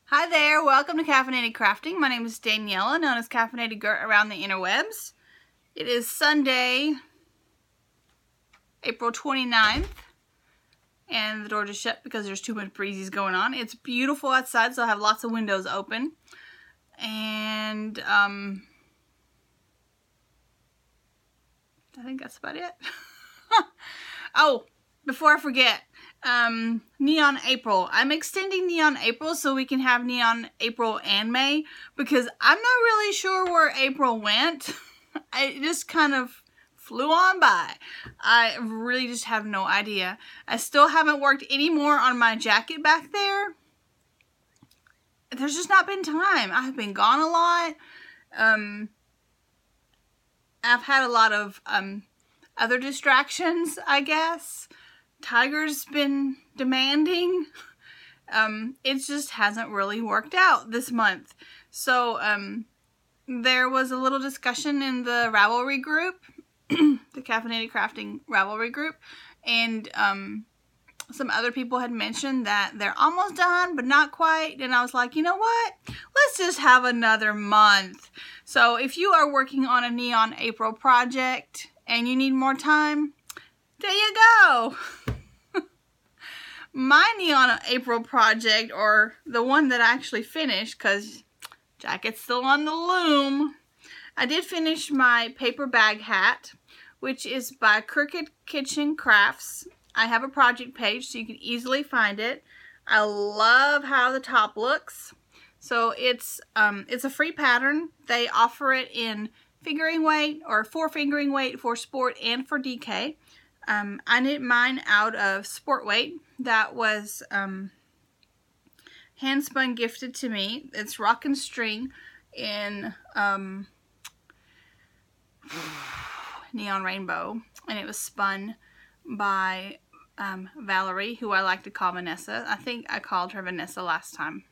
Hi there, welcome to Caffeinated Crafting. My name is Daniela, known as Caffeinated Gert around the interwebs. It is Sunday, April 29th, and the door just shut because there's too much breezes going on. It's beautiful outside, so I have lots of windows open. And, I think that's about it. Oh, before I forget, Neon April. I'm extending Neon April so we can have Neon April and May because I'm not really sure where April went. It just kind of flew on by. I really just have no idea. I still haven't worked any more on my jacket back there. There's just not been time. I have been gone a lot. I've had a lot of other distractions, I guess. Tiger's been demanding. It just hasn't really worked out this month. So there was a little discussion in the Ravelry group, the Caffeinated Crafting Ravelry group, and some other people had mentioned that they're almost done, but not quite. And I was like, you know what? Let's just have another month. So if you are working on a Neon April project and you need more time, there you go. My Neon April project, or the one that I actually finished, because jacket's still on the loom, I did finish my paper bag hat, which is by Crooked Kitchen Crafts. I have a project page so you can easily find it. I love how the top looks. So it's a free pattern. They offer it in fingering weight, or 4 fingering weight for sport and for DK. I knit mine out of sport weight. That was hand spun gifted to me. It's Rock and String in Neon Rainbow, and it was spun by Valerie, who I like to call Vanessa. I think I called her Vanessa last time,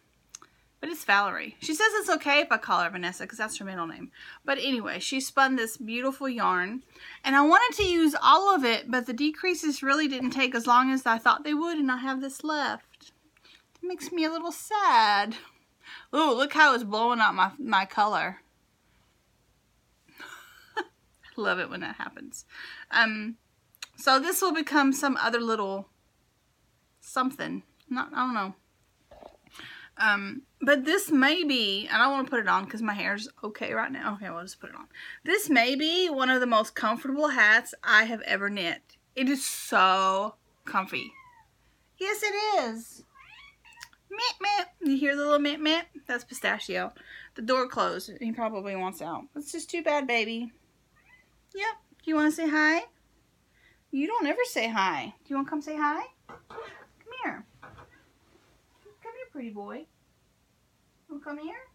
but it's Valerie. She says it's okay if I call her Vanessa because that's her middle name. But anyway, she spun this beautiful yarn, and I wanted to use all of it, but the decreases really didn't take as long as I thought they would, and I have this left. It makes me a little sad. Ooh, look how it's blowing out my color. I love it when that happens. So this will become some other little something. I don't know. But this may be, I don't want to put it on because my hair's okay right now. Okay, we'll just put it on. This may be one of the most comfortable hats I have ever knit. It is so comfy. Yes, it is. Meh, meh. You hear the little meh, meh? That's Pistachio. The door closed. He probably wants out. It's just too bad, baby. Yep. Do you want to say hi? You don't ever say hi. Do you want to come say hi? Come here. Come here, pretty boy. You want to come here?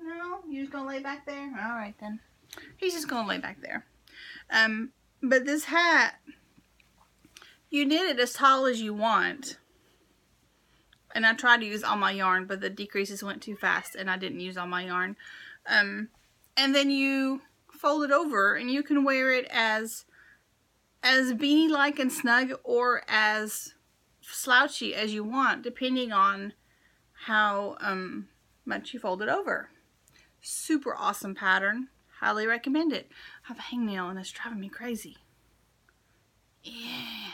No? You're just going to lay back there? Alright then. He's just going to lay back there. But this hat, you knit it as tall as you want. And I tried to use all my yarn, but the decreases went too fast and I didn't use all my yarn. And then you fold it over and you can wear it as beanie-like and snug or as slouchy as you want, depending on how much you fold it over. Super awesome pattern. Highly recommend it. I have a hangnail and it's driving me crazy. Yeah.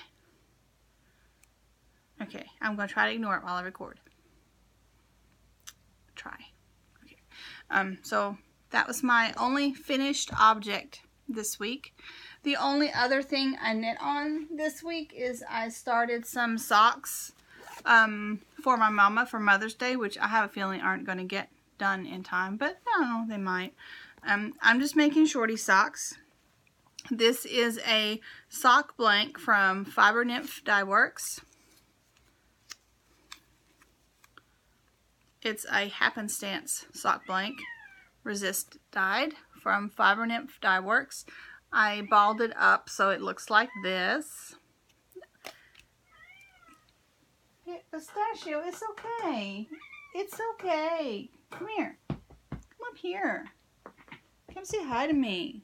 Okay, I'm going to try to ignore it while I record. Try. Okay. So that was my only finished object this week. The only other thing I knit on this week is I started some socks for my mama for Mother's Day, which I have a feeling aren't going to get done in time, but I don't know, they might. I'm just making shorty socks. This is a sock blank from Fiber Nymph Dye Works. It's a happenstance sock blank, resist dyed, from Fiber Nymph Dye Works. I balled it up so it looks like this. Hey, Pistachio, it's okay. It's okay. Come here. Come up here. Come say hi to me.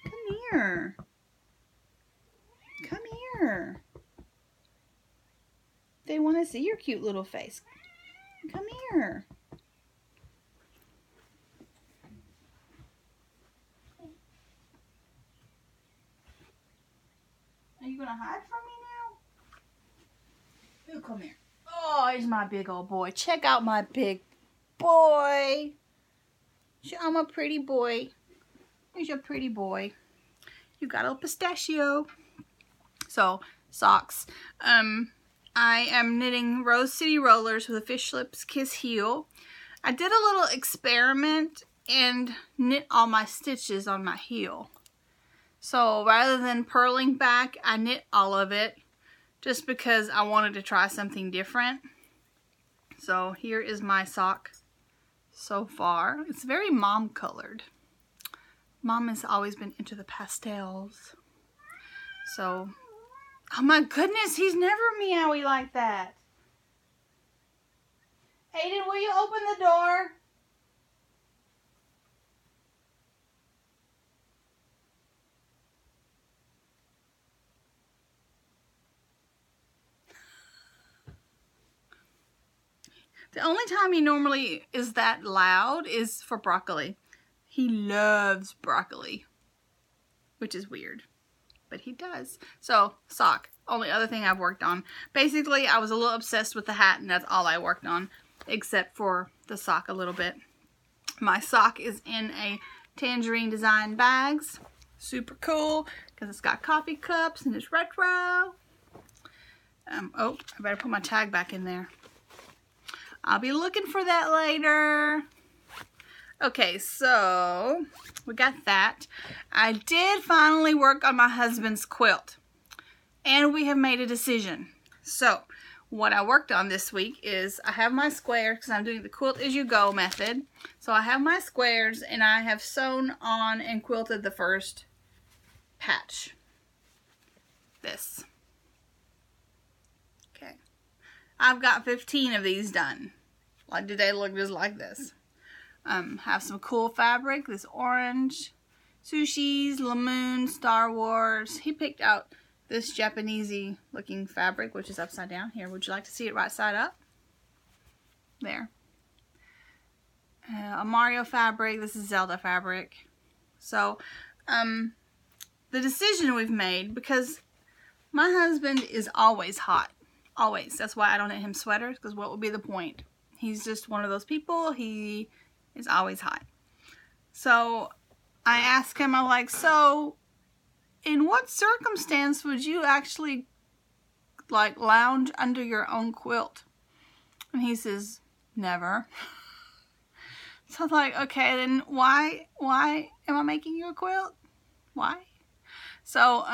Come here. Come here. They want to see your cute little face. Come here. Are you gonna hide from me now? You come here. Oh, he's my big old boy. Check out my big boy. I'm a pretty boy. Here's your pretty boy. You got a pistachio. So, socks. I am knitting Rose City Rollers with a Fish Lips Kiss heel. I did a little experiment and knit all my stitches on my heel. So rather than purling back, I knit all of it just because I wanted to try something different. So here is my sock so far. It's very mom colored. Mom has always been into the pastels. So, oh my goodness, he's never meowy like that. Aiden, will you open the door? The only time he normally is that loud is for broccoli. He loves broccoli, which is weird, but he does. So, sock. Only other thing I've worked on. Basically, I was a little obsessed with the hat, and that's all I worked on, except for the sock a little bit. My sock is in a tangerine design bags. Super cool, because it's got coffee cups, and it's retro. Oh, I better put my tag back in there. I'll be looking for that later. Okay, so we got that. I did finally work on my husband's quilt, and we have made a decision. So what I worked on this week is I have my squares, because I'm doing the quilt as you go method. So I have my squares, and I have sewn on and quilted the first patch. This. Okay. I've got 15 of these done. Like, do they look just like this? Have some cool fabric. This orange, Sushi's, Lamoon, Star Wars. He picked out this Japanesey looking fabric, which is upside down. Here, would you like to see it right side up? There. A Mario fabric. This is Zelda fabric. So, the decision we've made, because my husband is always hot. Always. That's why I don't knit him sweaters, because what would be the point? He's just one of those people. He is always hot. So I asked him, I'm like, so in what circumstance would you actually like lounge under your own quilt? And he says, never. So I'm like, okay, then why am I making you a quilt? Why? So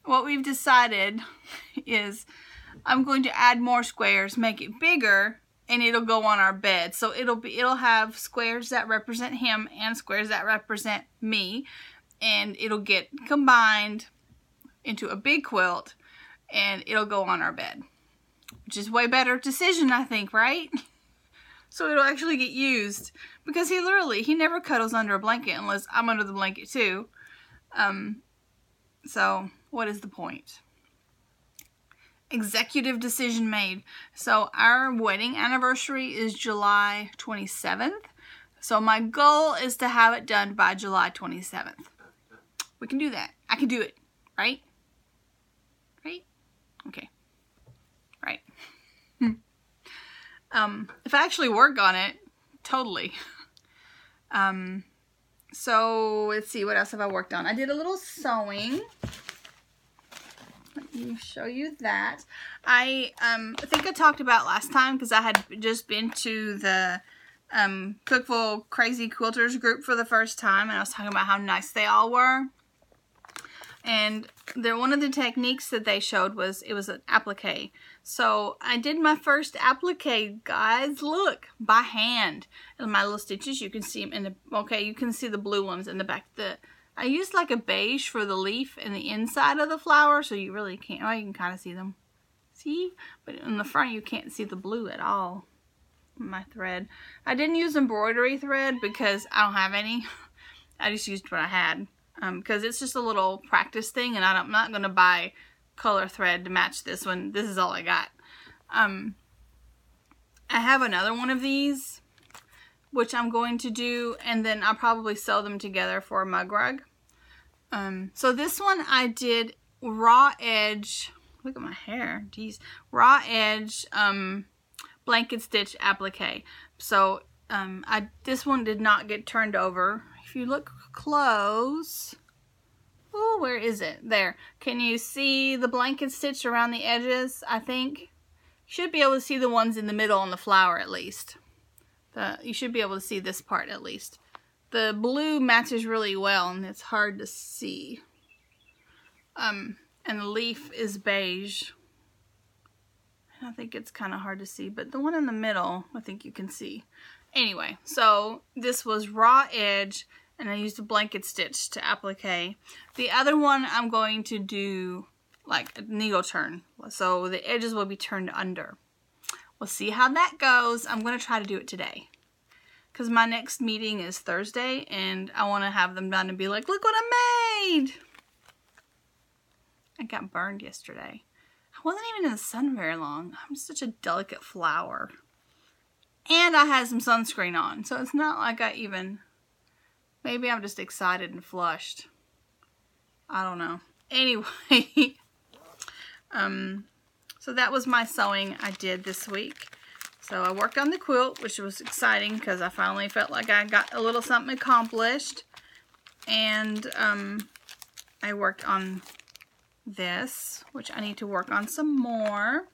what we've decided is I'm going to add more squares, make it bigger, and it'll go on our bed. So it'll have squares that represent him and squares that represent me, and it'll get combined into a big quilt, and it'll go on our bed, which is way better decision, I think, right? So it'll actually get used, because he never cuddles under a blanket unless I'm under the blanket too. So what is the point? Executive decision made. So our wedding anniversary is July 27th. So my goal is to have it done by July 27th. We can do that. I can do it. Right? Right? Okay. Right. If I actually work on it, totally. So let's see, what else have I worked on? I did a little sewing. Let me show you that. I think I talked about last time, because I had just been to the Cookville Crazy Quilters group for the first time, and I was talking about how nice they all were. And one of the techniques that they showed was, it was an applique. So I did my first applique, guys. Look, by hand. And my little stitches, you can see them in the, okay, you can see the blue ones in the back. I used like a beige for the leaf and the inside of the flower, so you really can't, oh, you can kind of see them. See? But in the front, you can't see the blue at all. My thread. I didn't use embroidery thread because I don't have any. I just used what I had. Because it's just a little practice thing, and I'm not going to buy color thread to match this one. This is all I got. I have another one of these, which I'm going to do, and then I'll probably sew them together for a mug rug. So this one I did raw edge, look at my hair, geez, raw edge blanket stitch applique. So this one did not get turned over. If you look close, oh, where is it? There. Can you see the blanket stitch around the edges? I think you should be able to see the ones in the middle on the flower at least. You should be able to see this part at least. The blue matches really well, and it's hard to see. And the leaf is beige. I think it's kind of hard to see, but the one in the middle, I think you can see. Anyway, so this was raw edge, and I used a blanket stitch to applique. The other one I'm going to do like a needle turn, so the edges will be turned under. We'll see how that goes. I'm going to try to do it today, because my next meeting is Thursday, and I want to have them done and be like, look what I made! I got burned yesterday. I wasn't even in the sun very long. I'm such a delicate flower. And I had some sunscreen on, so it's not like I even... Maybe I'm just excited and flushed. I don't know. Anyway, so that was my sewing I did this week. So I worked on the quilt, which was exciting because I finally felt like I got a little something accomplished. And I worked on this, which I need to work on some more.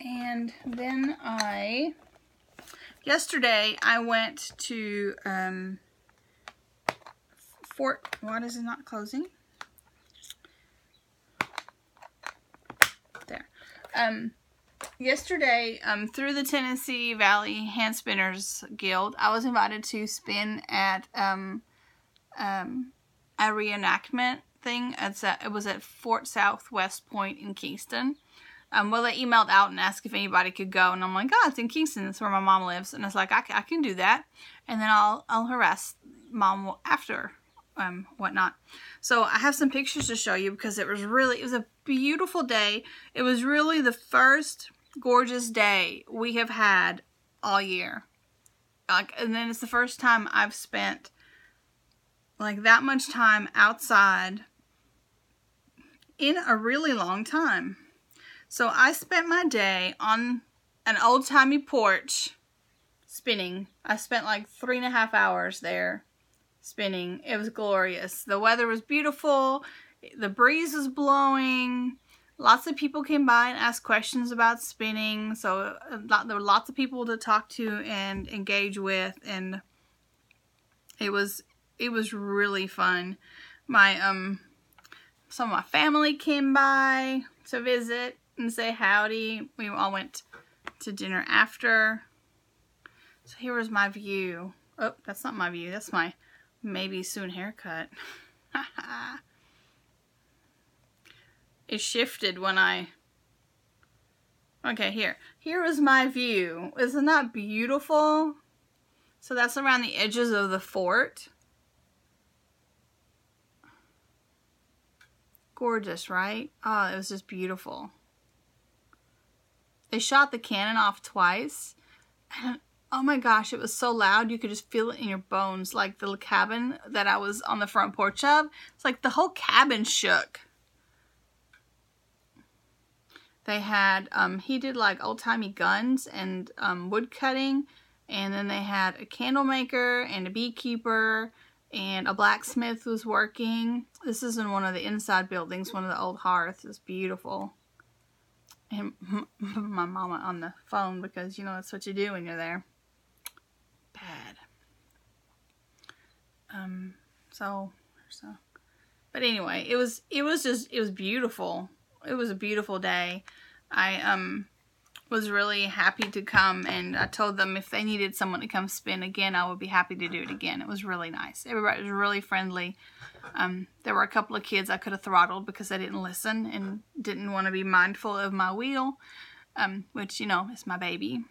And then yesterday I went to what is it not closing? There. Yesterday, through the Tennessee Valley Hand Spinners Guild, I was invited to spin at a reenactment thing. It was at Fort Southwest Point in Kingston. Well, they emailed out and asked if anybody could go, and I'm like, oh, it's in Kingston. That's where my mom lives. And I was like, I can do that, and then I'll harass mom after, whatnot. So I have some pictures to show you because it was a beautiful day. It was really the first gorgeous day we have had all year. And then it's the first time I've spent like that much time outside in a really long time. So I spent my day on an old-timey porch spinning. I spent like 3.5 hours there spinning. It was glorious. The weather was beautiful. The breeze was blowing. Lots of people came by and asked questions about spinning. So there were lots of people to talk to and engage with, and it was really fun. Some of my family came by to visit and say howdy. We all went to dinner after. So here was my view. Oh, that's not my view. That's my maybe soon haircut. It shifted when I... Okay, here. Here is my view. Isn't that beautiful? So that's around the edges of the fort. Gorgeous, right? Oh, it was just beautiful. They shot the cannon off twice. And oh my gosh, it was so loud you could just feel it in your bones. Like the cabin that I was on the front porch of. It's like the whole cabin shook. They had, he did like old-timey guns and wood cutting. And then they had a candle maker and a beekeeper. And a blacksmith was working. This is in one of the inside buildings, one of the old hearths. It's beautiful. And my mama on the phone because, you know, that's what you do when you're there. Bad. But anyway, it was beautiful. It was a beautiful day. I was really happy to come, and I told them if they needed someone to come spin again, I would be happy to do it again. It was really nice. Everybody was really friendly. There were a couple of kids I could have throttled because they didn't listen and didn't want to be mindful of my wheel, which, you know, is my baby,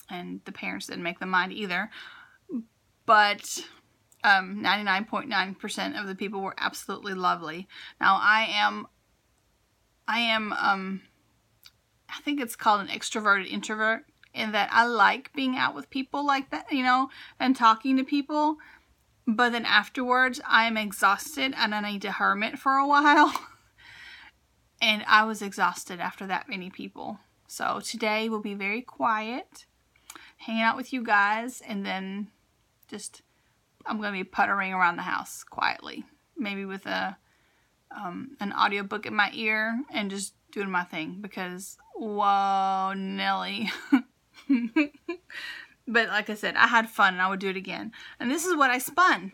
and the parents didn't make them mind either. But 99.9% of the people were absolutely lovely. Now, I am I think it's called an extroverted introvert, in that I like being out with people like that, you know, and talking to people. But then afterwards, I am exhausted and I need to hermit for a while. And I was exhausted after that many people. So today will be very quiet, hanging out with you guys, and then just, I'm going to be puttering around the house quietly. Maybe with an audiobook in my ear and just doing my thing because, whoa, Nelly. But like I said, I had fun and I would do it again. And this is what I spun.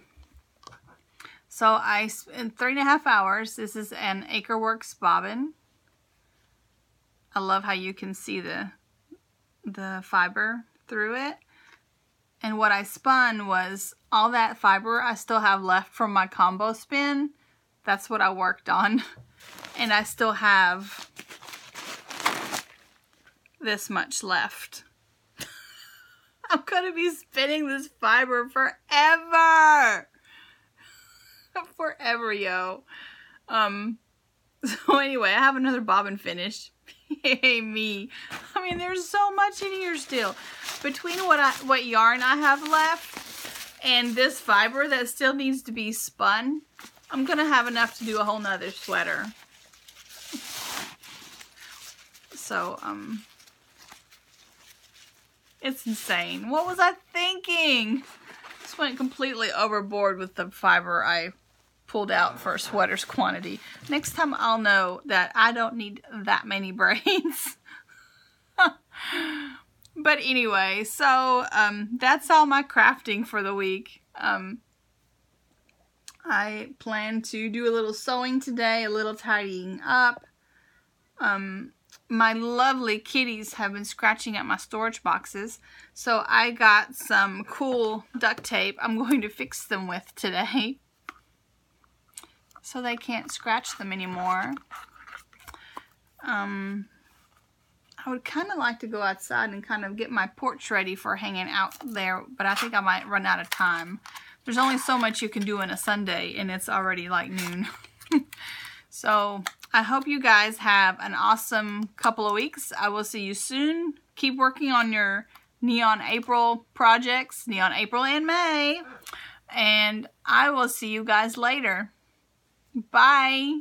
So in 3.5 hours, this is an Acreworks bobbin. I love how you can see the fiber through it. And what I spun was all that fiber I still have left from my combo spin. That's what I worked on. And I still have this much left. I'm gonna be spinning this fiber forever. Forever, yo. So anyway, I have another bobbin finished. Yay me. I mean, there's so much in here still. Between what yarn I have left and this fiber that still needs to be spun, I'm gonna have enough to do a whole nother sweater. So, it's insane. What was I thinking? Just went completely overboard with the fiber I pulled out for a sweater's quantity. Next time I'll know that I don't need that many braids. But anyway, so that's all my crafting for the week. I plan to do a little sewing today, a little tidying up. My lovely kitties have been scratching at my storage boxes, so I got some cool duct tape I'm going to fix them with today so they can't scratch them anymore. I would kind of like to go outside and kind of get my porch ready for hanging out there, but I think I might run out of time. There's only so much you can do in a Sunday, and it's already like noon. So I hope you guys have an awesome couple of weeks. I will see you soon. Keep working on your Neon April projects, Neon April and May. And I will see you guys later. Bye.